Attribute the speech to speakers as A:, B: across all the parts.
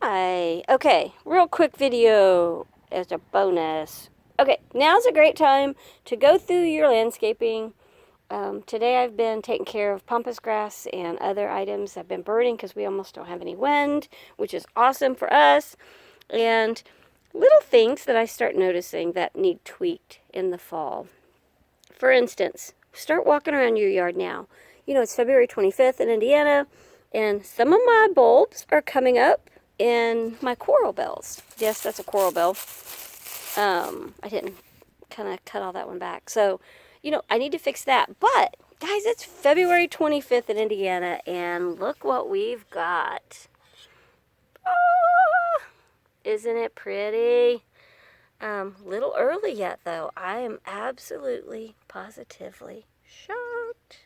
A: Hi. Okay, real quick video as a bonus. Okay, now's a great time to go through your landscaping. Today I've been taking care of pampas grass and other items that have been burning because we almost don't have any wind, which is awesome for us. And little things that I start noticing that need tweaked in the fall. For instance, start walking around your yard now. You know, it's February 25th in Indiana, and some of my bulbs are coming up in my coral bells. Yes, that's a coral bell. I didn't kind of cut all that one back. So, you know, I need to fix that. But, guys, it's February 25th in Indiana, and look what we've got. Oh, isn't it pretty? Little early yet, though. I am absolutely, positively shocked.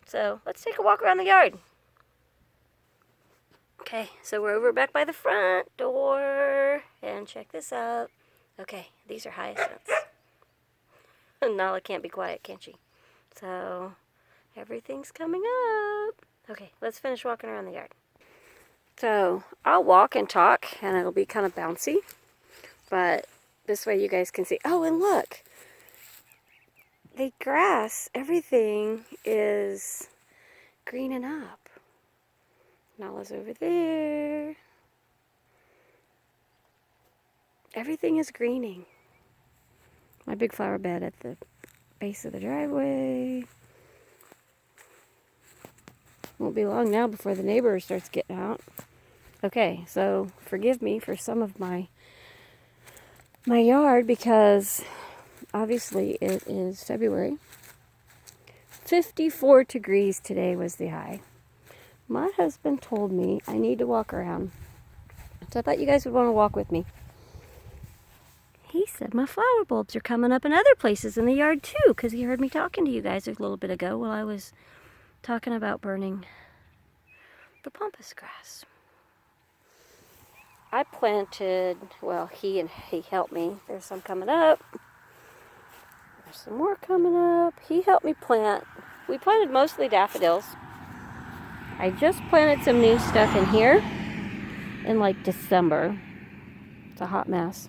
A: So, let's take a walk around the yard. Okay, so we're over back by the front door. And check this out. Okay, these are hyacinths. Nala can't be quiet, can she? So, everything's coming up. Okay, let's finish walking around the yard. So, I'll walk and talk, and it'll be kind of bouncy. But this way you guys can see. Oh, and look. The grass, everything is greening up. Nala's over there. Everything is greening. My big flower bed at the base of the driveway. Won't be long now before the neighbor starts getting out. Okay, so forgive me for some of my yard because obviously it is February. 54 degrees today was the high. My husband told me I need to walk around. So I thought you guys would want to walk with me. He said my flower bulbs are coming up in other places in the yard too, because he heard me talking to you guys a little bit ago while I was talking about burning the pampas grass. I planted, well, he helped me. There's some coming up. There's some more coming up. He helped me plant. We planted mostly daffodils. I just planted some new stuff in here in like December. It's a hot mess.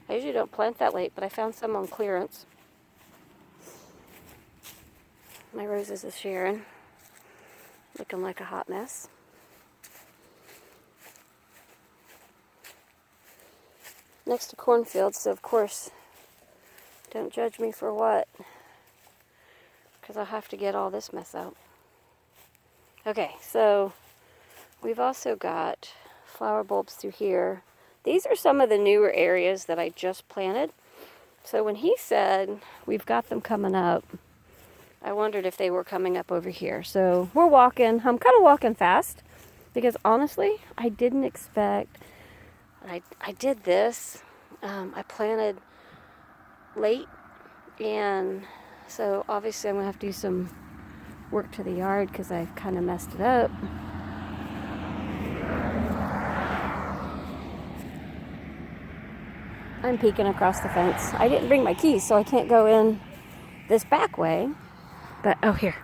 A: I usually don't plant that late, but I found some on clearance. My roses is Sharon. Looking like a hot mess. Next to cornfields, so of course, don't judge me for what, because I'll have to get all this mess out. Okay, so we've also got flower bulbs through here. These are some of the newer areas that I just planted. So when he said we've got them coming up, I wondered if they were coming up over here. So we're walking. I'm kind of walking fast because honestly, I didn't expect. I did this. I planted late, and so obviously I'm going to have to do some work to the yard because I've kind of messed it up. I'm peeking across the fence. I didn't bring my keys, so I can't go in this back way. But, oh, here.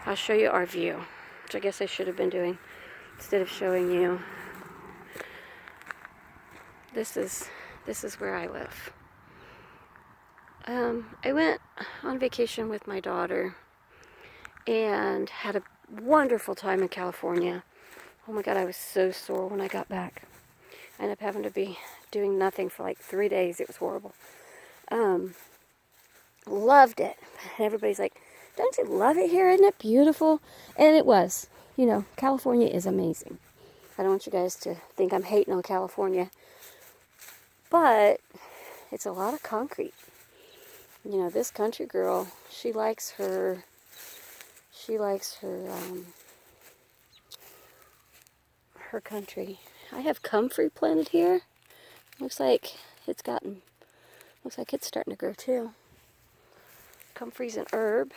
A: I'll show you our view, which I guess I should have been doing instead of showing you. This is where I live. I went on vacation with my daughter and had a wonderful time in California. Oh my God, I was so sore when I got back. I ended up having to be doing nothing for like 3 days. It was horrible. Loved it. And everybody's like, don't you love it here? Isn't it beautiful? And it was. You know, California is amazing. I don't want you guys to think I'm hating on California. But it's a lot of concrete. You know, this country girl, she likes her country. I have comfrey planted here. Looks like it's starting to grow too. Comfrey's an herb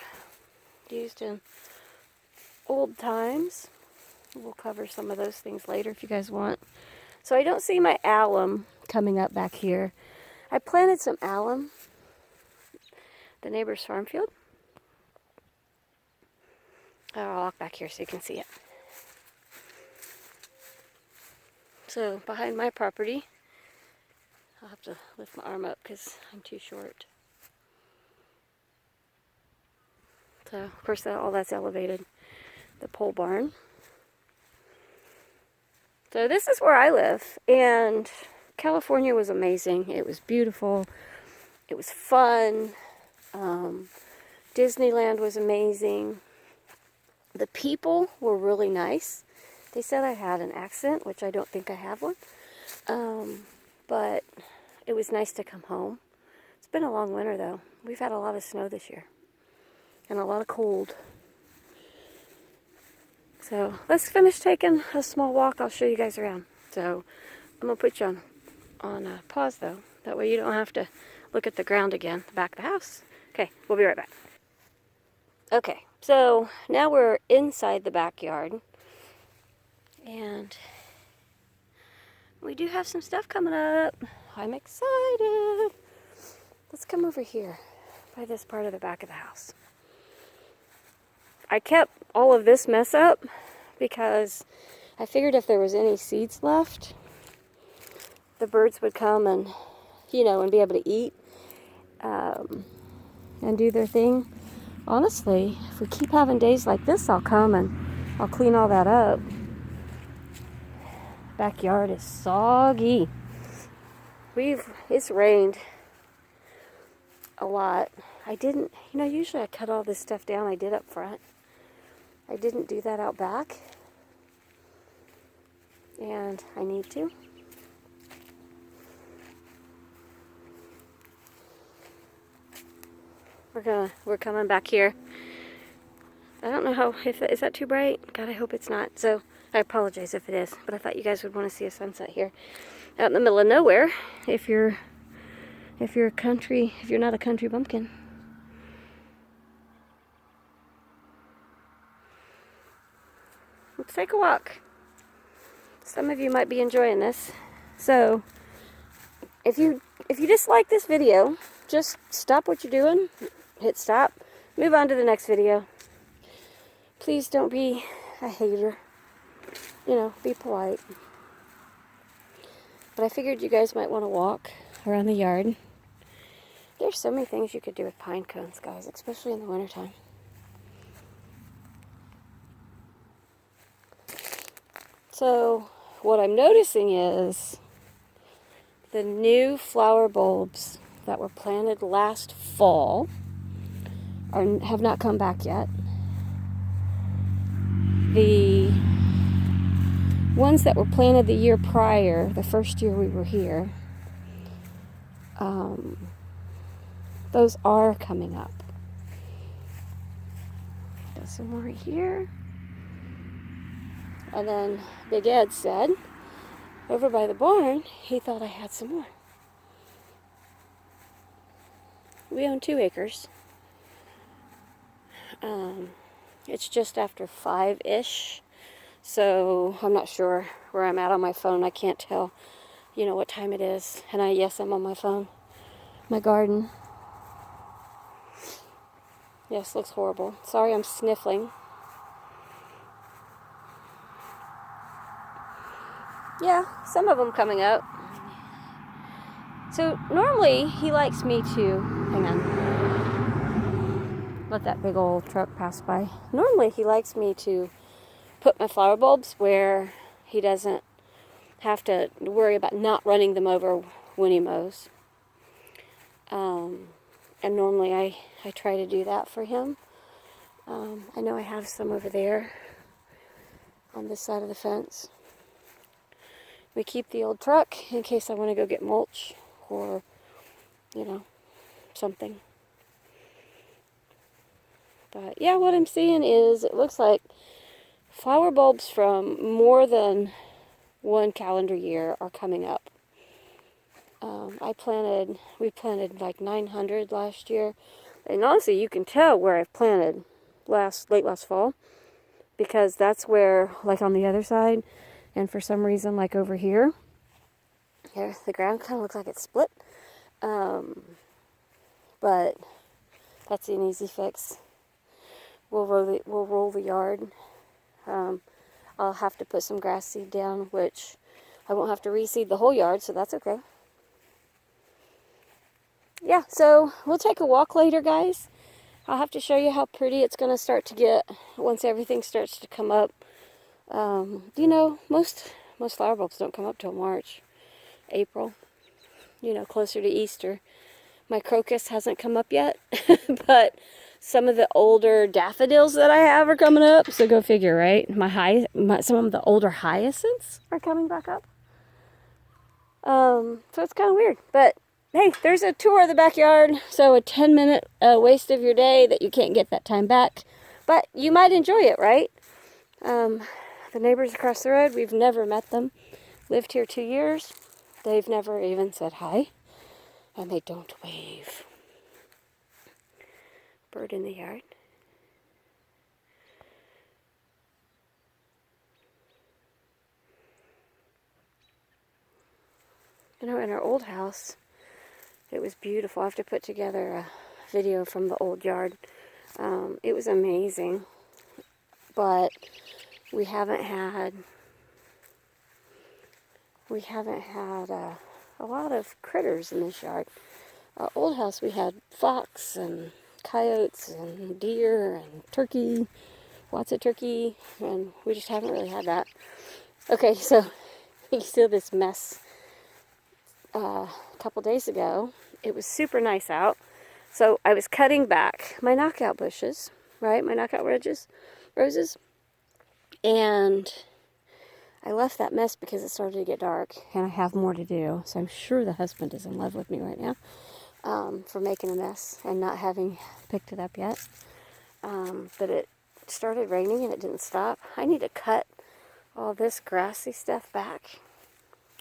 A: used in old times. We'll cover some of those things later if you guys want. So I don't see my alum coming up back here. I planted some alum, the neighbor's Stormfield. I'll walk back here so you can see it. So behind my property, I'll have to lift my arm up because I'm too short. So of course all that's elevated. The pole barn. So this is where I live, and California was amazing. It was beautiful. It was fun. Disneyland was amazing. The people were really nice. They said I had an accent, which I don't think I have one. But it was nice to come home. It's been a long winter, though. We've had a lot of snow this year. And a lot of cold. So let's finish taking a small walk. I'll show you guys around. So I'm going to put you on pause, though. That way you don't have to look at the ground again, the back of the house. Okay, we'll be right back. Okay, so now we're inside the backyard. And we do have some stuff coming up. I'm excited. Let's come over here by this part of the back of the house. I kept all of this mess up because I figured if there was any seeds left, the birds would come and, and be able to eat and do their thing. Honestly, if we keep having days like this, I'll come and I'll clean all that up. Backyard is soggy. It's rained a lot. I didn't, usually I cut all this stuff down. I did up front. I didn't do that out back. And I need to. We're coming back here. I don't know is that too bright? God, I hope it's not. So I apologize if it is, but I thought you guys would want to see a sunset here. Out in the middle of nowhere, if you're not a country bumpkin. Let's take a walk. Some of you might be enjoying this. So if you dislike this video, just stop what you're doing, hit stop, move on to the next video. Please don't be a hater. Be polite. But I figured you guys might want to walk around the yard. There's so many things you could do with pine cones, guys, especially in the wintertime. So what I'm noticing is the new flower bulbs that were planted last fall have not come back yet. The ones that were planted the year prior, the first year we were here, those are coming up. Got some more right here. And then Big Ed said, over by the barn, he thought I had some more. We own 2 acres. It's just after 5-ish. So I'm not sure where I'm at on my phone. I can't tell, what time it is. And I'm on my phone. My garden. Yes, looks horrible. Sorry, I'm sniffling. Yeah, some of them coming up. So normally he likes me to, hang on, let that big old truck pass by. Normally he likes me to put my flower bulbs where he doesn't have to worry about not running them over when he mows. And normally I try to do that for him. I know I have some over there on this side of the fence. We keep the old truck in case I want to go get mulch or, something. But yeah, what I'm seeing is it looks like flower bulbs from more than one calendar year are coming up. We planted like 900 last year. And honestly, you can tell where I've planted late last fall, because that's where, like on the other side, and for some reason, like over here, the ground kind of looks like it's split. But that's an easy fix. We'll roll the yard. I'll have to put some grass seed down, which I won't have to reseed the whole yard, so that's okay. Yeah, so we'll take a walk later, guys. I'll have to show you how pretty it's going to start to get once everything starts to come up. You know, most flower bulbs don't come up till March, April, you know, closer to Easter. My crocus hasn't come up yet, but some of the older daffodils that I have are coming up, so go figure, right? Some of the older hyacinths are coming back up. So it's kind of weird, but hey, there's a tour of the backyard, so a 10-minute waste of your day that you can't get that time back, but you might enjoy it, right? The neighbors across the road, we've never met them. Lived here 2 years. They've never even said hi, and they don't wave. Bird in the yard. You know, in our old house, it was beautiful. I have to put together a video from the old yard. It was amazing, but we haven't had a lot of critters in this yard. Our old house, we had fox and coyotes and deer and turkey, lots of turkey, and we just haven't really had that. Okay, so you see this mess a couple days ago. It was super nice out, so I was cutting back my knockout bushes, right, my knockout roses, and I left that mess because it started to get dark, and I have more to do, so I'm sure the husband is in love with me right now for making a mess and not having picked it up yet. But it started raining and it didn't stop. I need to cut all this grassy stuff back.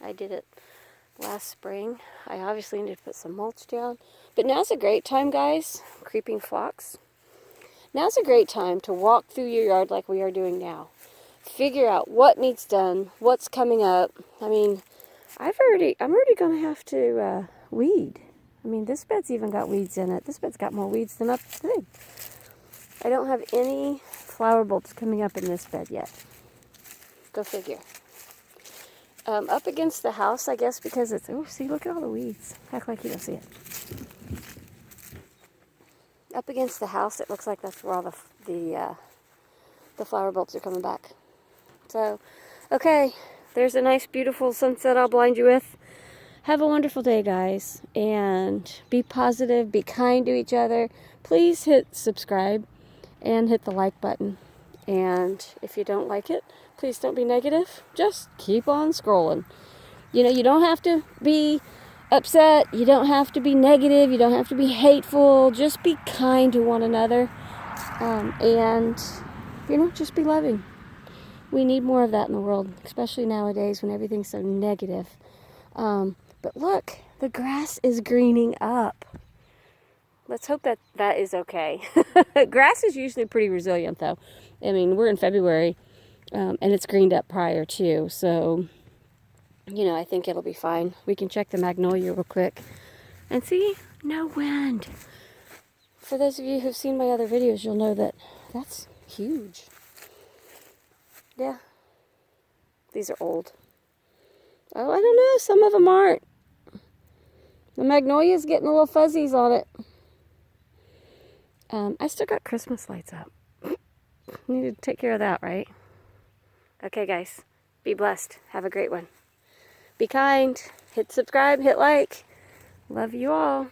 A: I did it last spring. I obviously need to put some mulch down. But now's a great time, guys. Creeping phlox. Now's a great time to walk through your yard like we are doing now. Figure out what needs done, what's coming up. I mean, I'm already going to have to weed. I mean, this bed's even got weeds in it. This bed's got more weeds than up this big. I don't have any flower bulbs coming up in this bed yet. Go figure. Up against the house, I guess, because it's... Oh, see, look at all the weeds. Act like you don't see it. Up against the house, it looks like that's where all the flower bulbs are coming back. So, okay, there's a nice, beautiful sunset I'll blind you with. Have a wonderful day, guys, and be positive, be kind to each other. Please hit subscribe and hit the like button. And if you don't like it, please don't be negative. Just keep on scrolling. You know, you don't have to be upset. You don't have to be negative. You don't have to be hateful. Just be kind to one another. And, you know, just be loving. We need more of that in the world, especially nowadays when everything's so negative. But look, the grass is greening up. Let's hope that that is okay. Grass is usually pretty resilient, though. I mean, we're in February, and it's greened up prior, too. So, you know, I think it'll be fine. We can check the magnolia real quick. And see, no wind. For those of you who've seen my other videos, you'll know that that's huge. Yeah. These are old. Oh, I don't know. Some of them aren't. The magnolia's getting a little fuzzies on it. I still got Christmas lights up. Need to take care of that, right? Okay, guys. Be blessed. Have a great one. Be kind. Hit subscribe. Hit like. Love you all.